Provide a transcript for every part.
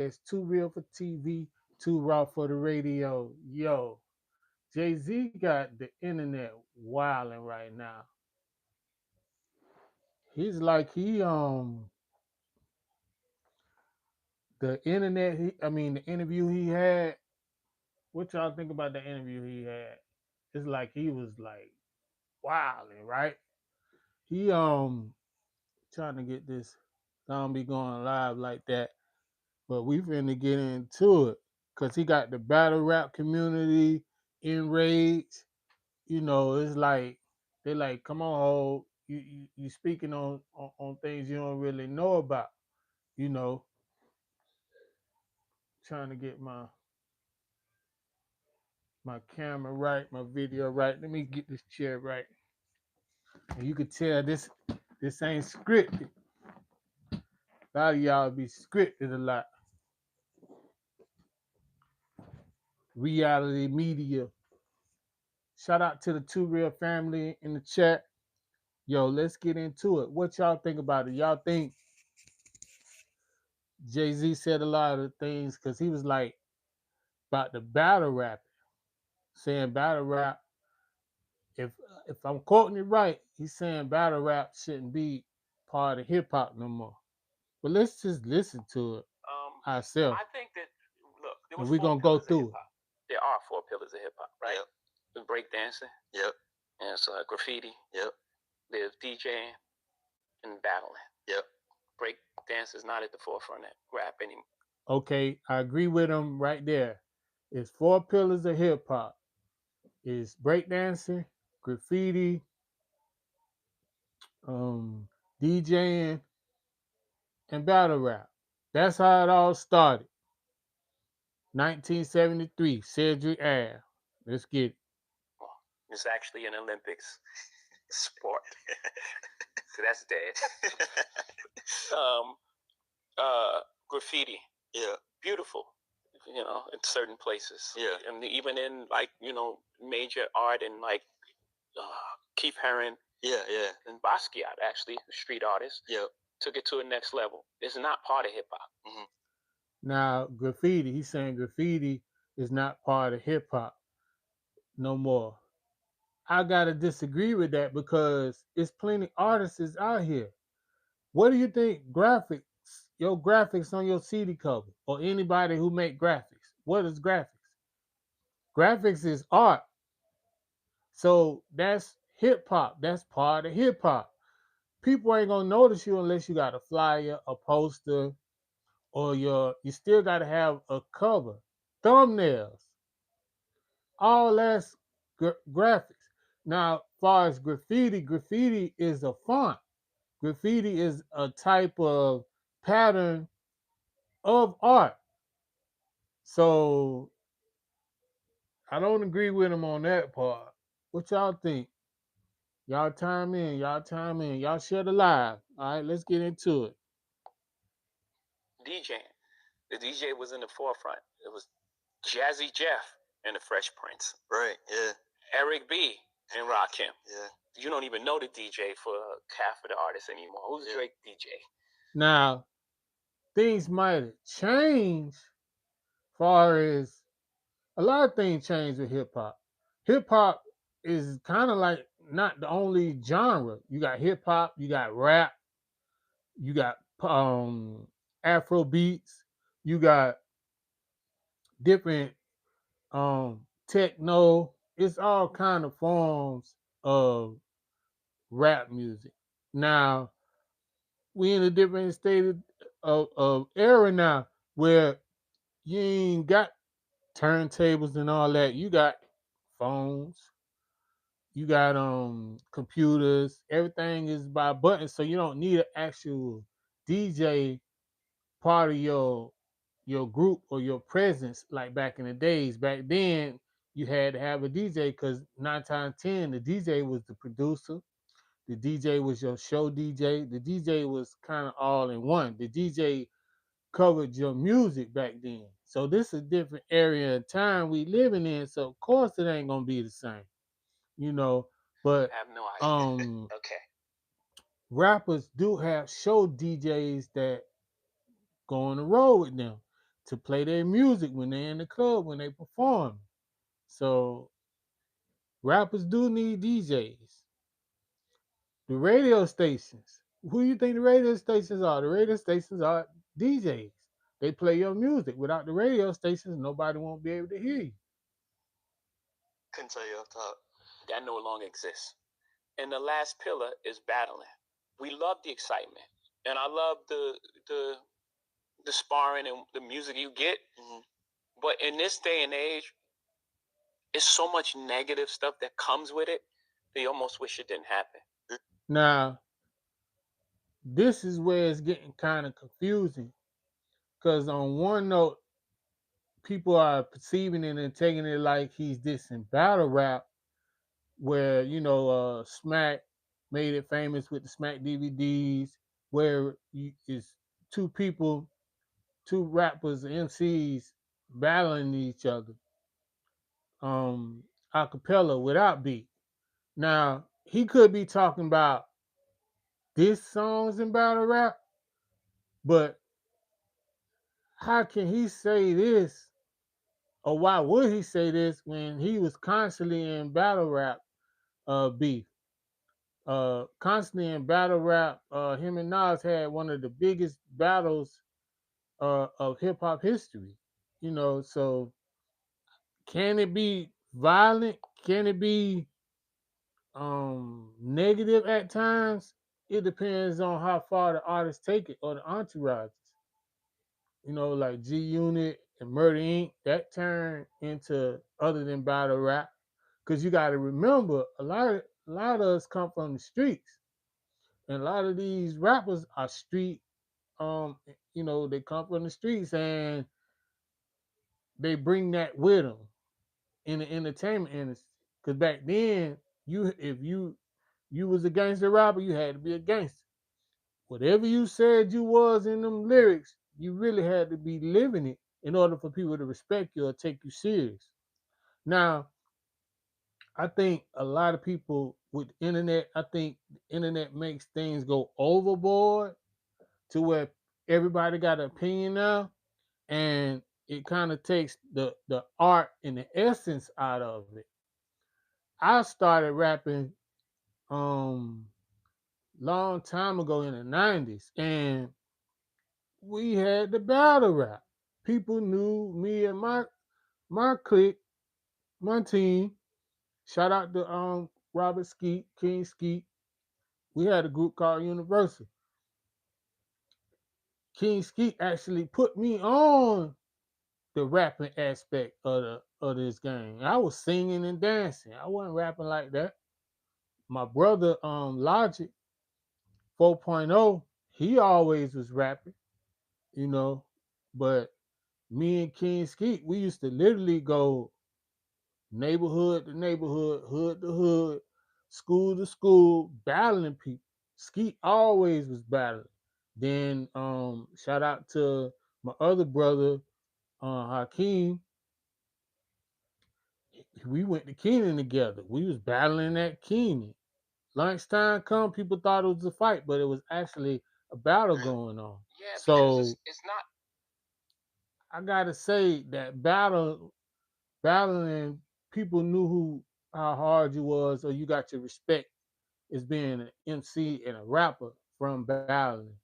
It's too real for TV, too raw for the radio. Yo, Jay-Z got the internet wilding right now. He's like the internet. I mean, the interview he had. What y'all think about the interview he had? It's like he was like wilding, right? He trying to get this. I don't be going live like that, but we finna get into it because he got the battle rap community enraged. It's like they like, come on, Ho, you speaking on things you don't really know about. You know, trying to get my camera right, my video right. Let me get this chair right. And you could tell this ain't scripted. A lot of y'all be scripted a lot. Reality media. Shout out to the Two Real family in the chat. Yo, let's get into it. What y'all think about it? Y'all think Jay-Z said a lot of things because he was like about the battle rap, saying battle rap. If if I'm quoting it right, he's saying battle rap shouldn't be part of hip hop no more. But let's just listen to it ourselves, I think that look, there and was we're four gonna go pillars of hip through it. hop. There are four pillars of hip hop, right? Yep. There's breakdancing. Yep. And it's graffiti. Yep. There's DJing and battling. Yep. Break dance is not at the forefront of rap anymore. Okay, I agree with him right there. It's four pillars of hip hop. It's breakdancing, graffiti, um, DJing, and battle rap. That's how it all started. 1973, Cedric Ave. Let's get it. Well, it's actually an Olympics sport. So that's dead. um, Graffiti. Yeah. Beautiful. In certain places. Yeah. And even in major art and like Keith Haring. Yeah, yeah. And Basquiat, actually, street artist. Yeah. Took it to a next level. It's not part of hip hop. Mm-hmm. Now, graffiti, he's saying graffiti is not part of hip hop no more. I gotta disagree with that because it's plenty artists out here. What do you think your graphics on your CD cover, or anybody who make graphics? What is graphics? Graphics is art. So that's hip hop. That's part of hip hop. People ain't gonna notice you unless you got a flyer, a poster, or you still gotta have a cover, thumbnails. All that's graphics. Now, far as graffiti is a font. Graffiti is a type of pattern of art. So I don't agree with him on that part. What y'all think? Y'all chime in. Y'all chime in. Y'all share the live. All right, let's get into it. DJing. The DJ was in the forefront. It was Jazzy Jeff and the Fresh Prince. Right, yeah. Eric B. and Rakim. Yeah. You don't even know the DJ for half of the artists anymore. Who's Drake DJ? Now, things might have changed far as a lot of things change with hip hop. Hip hop is kind of like not the only genre. You got hip hop, you got rap, you got Afro beats, you got different techno. It's all kind of forms of rap music. Now we in a different state of era now where you ain't got turntables and all that. You got phones, you got computers. Everything is by buttons, so you don't need an actual DJ part of your group or your presence like back in the days. Back then, you had to have a DJ because 9 times 10, the DJ was the producer. The DJ was your show DJ. The DJ was kind of all in one. The DJ covered your music back then. So this is a different area of time we living in. So of course it ain't gonna be the same, you know. But I have no idea. Okay. rappers do have show DJs that go on the road with them. to play their music when they're in the club when they perform. So rappers do need DJs. The radio stations. Who you think the radio stations are? The radio stations are DJs. They play your music. Without the radio stations, nobody won't be able to hear you. Couldn't tell you off top. That no longer exists. And the last pillar is battling. We love the excitement, and I love the sparring and the music you get. Mm-hmm. But in this day and age, it's so much negative stuff that comes with it. They almost wish it didn't happen. Now, this is where it's getting kind of confusing because on one note, people are perceiving it and taking it like he's dissing battle rap, where Smack made it famous with the Smack DVDs, where it's two people, two rappers, MCs battling each other, a cappella without beat. Now he could be talking about diss songs in battle rap, but how can he say this, or why would he say this when he was constantly in battle rap beef? Constantly in battle rap. Him and Nas had one of the biggest battles of hip hop history. So can it be violent? Can it be negative at times? It depends on how far the artists take it or the entourages. Like G Unit and Murder Inc. That turned into other than battle rap. Because you got to remember, a lot of us come from the streets, and a lot of these rappers are street. They come from the streets, and they bring that with them in the entertainment industry. Because back then, if you was a gangster rapper, you had to be a gangster. Whatever you said you was in them lyrics, you really had to be living it in order for people to respect you or take you serious. Now, I think a lot of people with the internet, I think the internet makes things go overboard to where everybody got an opinion now, and it kind of takes the art and the essence out of it. I started rapping um long time ago in the 90s, and we had the battle rap. People knew me and my clique, my team. Shout out to Robert Skeet, King Skeet. We had a group called Universal. King Skeet actually put me on the rapping aspect of this game. I was singing and dancing. I wasn't rapping like that. My brother Logic 4.0, he always was rapping, you know. But me and King Skeet, we used to literally go neighborhood to neighborhood, hood to hood, school to school, battling people. Skeet always was battling. Then shout out to my other brother, Hakeem. We went to Keenan together. We was battling at Keenan. Lunchtime come, people thought it was a fight, but it was actually a battle going on. Yeah, because So it's not. I gotta say that battling, people knew how hard you was, or you got your respect as being an MC and a rapper from battling.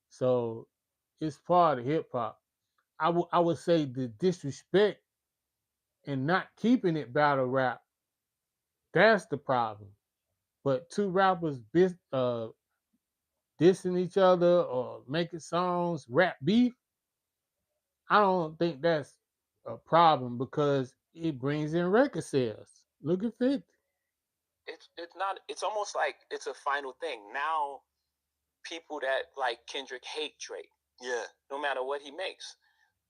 So it's part of hip hop. I would say the disrespect and not keeping it battle rap, that's the problem. But two rappers dissing each other or making songs, rap beef, I don't think that's a problem because it brings in record sales. Look at 50. It's not. It's almost like it's a final thing now. People that like Kendrick hate Drake. Yeah. No matter what he makes,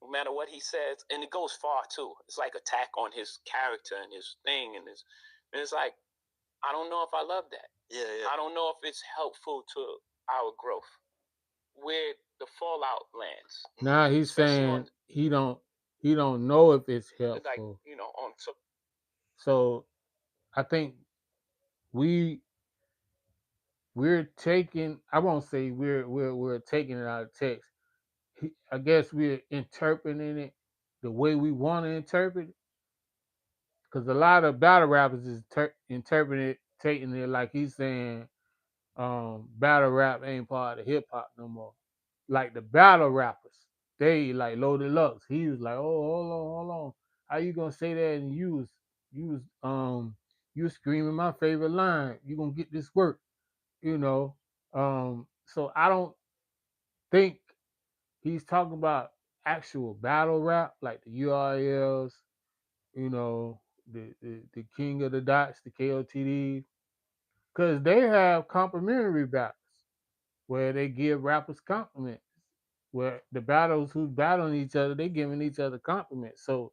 no matter what he says, and it goes far too. It's like attack on his character and his thing and his. And it's like I don't know if I love that. Yeah, yeah. I don't know if it's helpful to our growth. Where the fallout lands. Now he's saying he don't know if it's Like helpful. on so. So I think we we're taking, I won't say we're taking it out of text. I guess we're interpreting it the way we want to interpret it. Because a lot of battle rappers is interpreting it, taking it like he's saying battle rap ain't part of hip hop no more. Like the battle rappers, they like Loaded Lux. He was like, oh, hold on. How you gonna say that? And you was screaming my favorite line. You gonna get this work, you know? So I don't think he's talking about actual battle rap like the URLs, you know, the King of the Dots, the KOTDs, because they have complimentary battles where they give rappers compliments. Where the battles who's battling each other, they giving each other compliments. So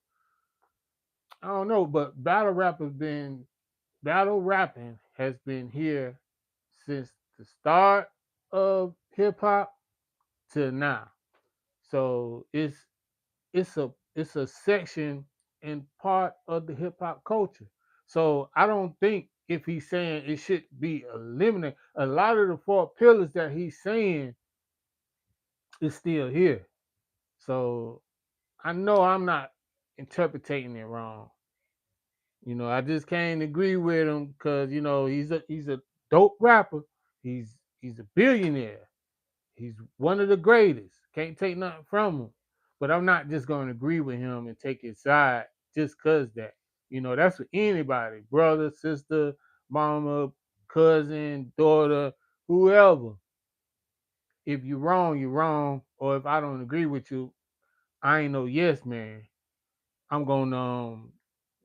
I don't know, but battle rapping has been here since the start of hip hop to now. So it's a section and part of the hip hop culture. So I don't think if he's saying it should be eliminated, a lot of the four pillars that he's saying is still here. So I know I'm not interpreting it wrong. I just can't agree with him because he's a dope rapper. He's a billionaire. He's one of the greatest. Can't take nothing from him. But I'm not just going to agree with him and take his side just cause that. That's for anybody, brother, sister, mama, cousin, daughter, whoever. If you're wrong, you're wrong. Or if I don't agree with you, I ain't no yes man. I'm gonna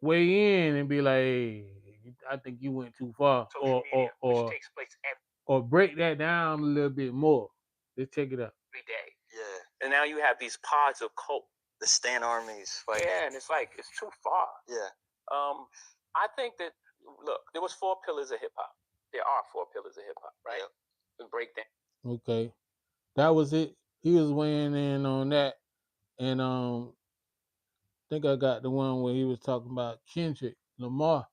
weigh in and be like, hey, I think you went too far, Social media, which takes place or break that down a little bit more. Let's check it out. every day. Yeah. And now you have these pods of cult. The Stan armies. Like, yeah, and it's like, it's too far. Yeah. I think that, look, there was 4 pillars of hip hop. There are 4 pillars of hip hop, right? Yeah. And break down. Okay. That was it. He was weighing in on that. And I think I got the one where he was talking about Kendrick Lamar.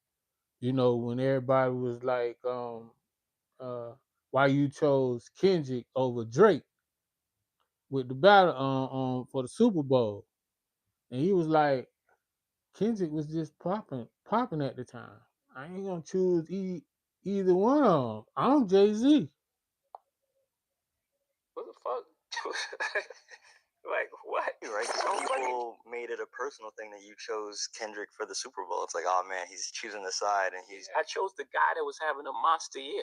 When everybody was like, uh, why you chose Kendrick over Drake with the battle for the Super Bowl. And he was like, Kendrick was just popping at the time. I ain't gonna choose either one of them. I'm Jay Z. What the fuck? Like, what? Right? Because people made it a personal thing that you chose Kendrick for the Super Bowl. It's like, oh man, he's choosing the side, and he's. I chose the guy that was having a monster year.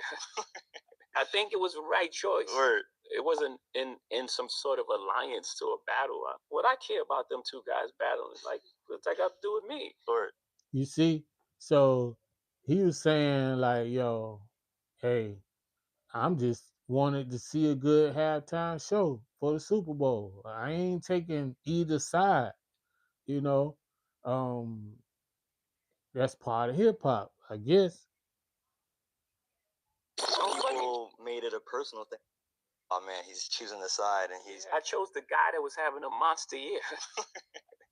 I think it was the right choice. Word. It wasn't in some sort of alliance to a battle. What I care about them two guys battling, like, what's that got to do with me? Word. You see? So he was saying like, yo, hey, I'm just wanted to see a good halftime show for the Super Bowl. I ain't taking either side, you know. Um, that's part of hip hop, I guess. People made it a personal thing. Oh man, he's choosing the side, and he's. I chose the guy that was having a monster year.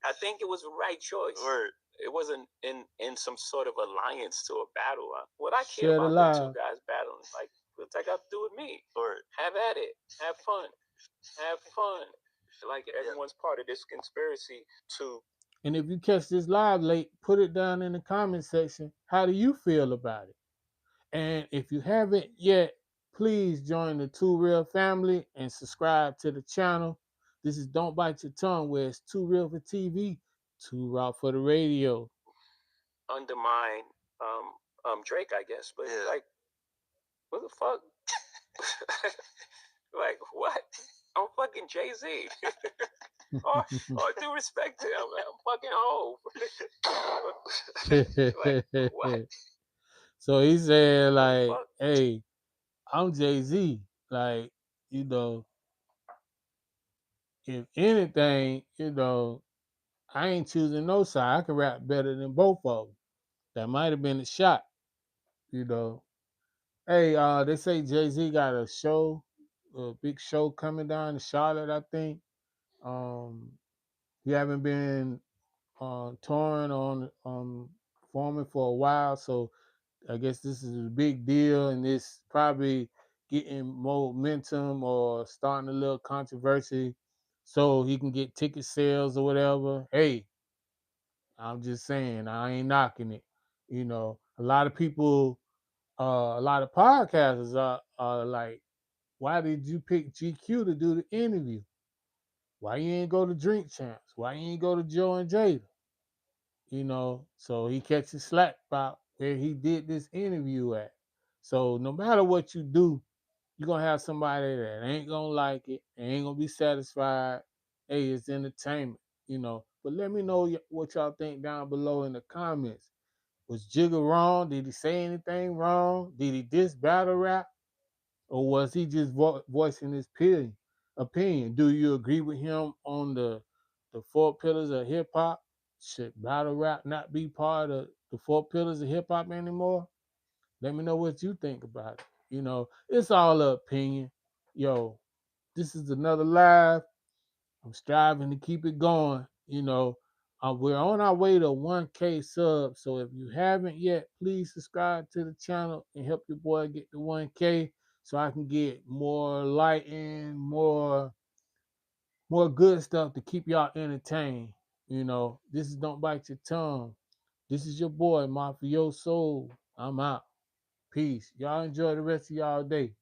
I think it was the right choice. Word. It wasn't in some sort of alliance to a battle. What I care about them two guys battling, like, what's that got to do with me? Word. Have at it. Have fun. Have fun. Like, everyone's part of this conspiracy to. And if you catch this live late, put it down in the comment section. How do you feel about it? And if you haven't yet, please join the Two Real family and subscribe to the channel. This is Don't Bite Your Tongue, where it's Too Real for TV, Too Raw for the radio. Undermine Drake, I guess, but like, what the fuck? Like, what? I'm fucking Jay-Z. All due respect to him, I'm fucking old. Like, what? So he said, like, hey, I'm Jay-Z. Like, if anything, I ain't choosing no side. I can rap better than both of them. That might have been a shot, you know. Hey, they say Jay-Z got a big show coming down in Charlotte, I think. Um, he haven't been touring on performing for a while, so I guess this is a big deal, and it's probably getting momentum or starting a little controversy so he can get ticket sales or whatever. Hey, I'm just saying, I ain't knocking it. A lot of people, a lot of podcasters are like, why did you pick GQ to do the interview? Why you ain't go to Drink Champs? Why you ain't go to Joe and Jada? So he catches slack about where he did this interview at. So no matter what you do, you're gonna have somebody that ain't gonna like it, ain't gonna be satisfied. Hey, it's entertainment. But let me know what y'all think down below in the comments. Was Jigga wrong? Did he say anything wrong? Did he diss battle rap? Or was he just voicing his opinion? Do you agree with him on the four pillars of hip hop? Should battle rap not be part of the four pillars of hip hop anymore? Let me know what you think about it. It's all opinion. Yo, this is another live. I'm striving to keep it going. We're on our way to 1K subs. So if you haven't yet, please subscribe to the channel and help your boy get to 1K so I can get more lighting, more good stuff to keep y'all entertained. This is Don't Bite Your Tongue. This is your boy, Mafioso. I'm out. Peace. Y'all enjoy the rest of y'all day.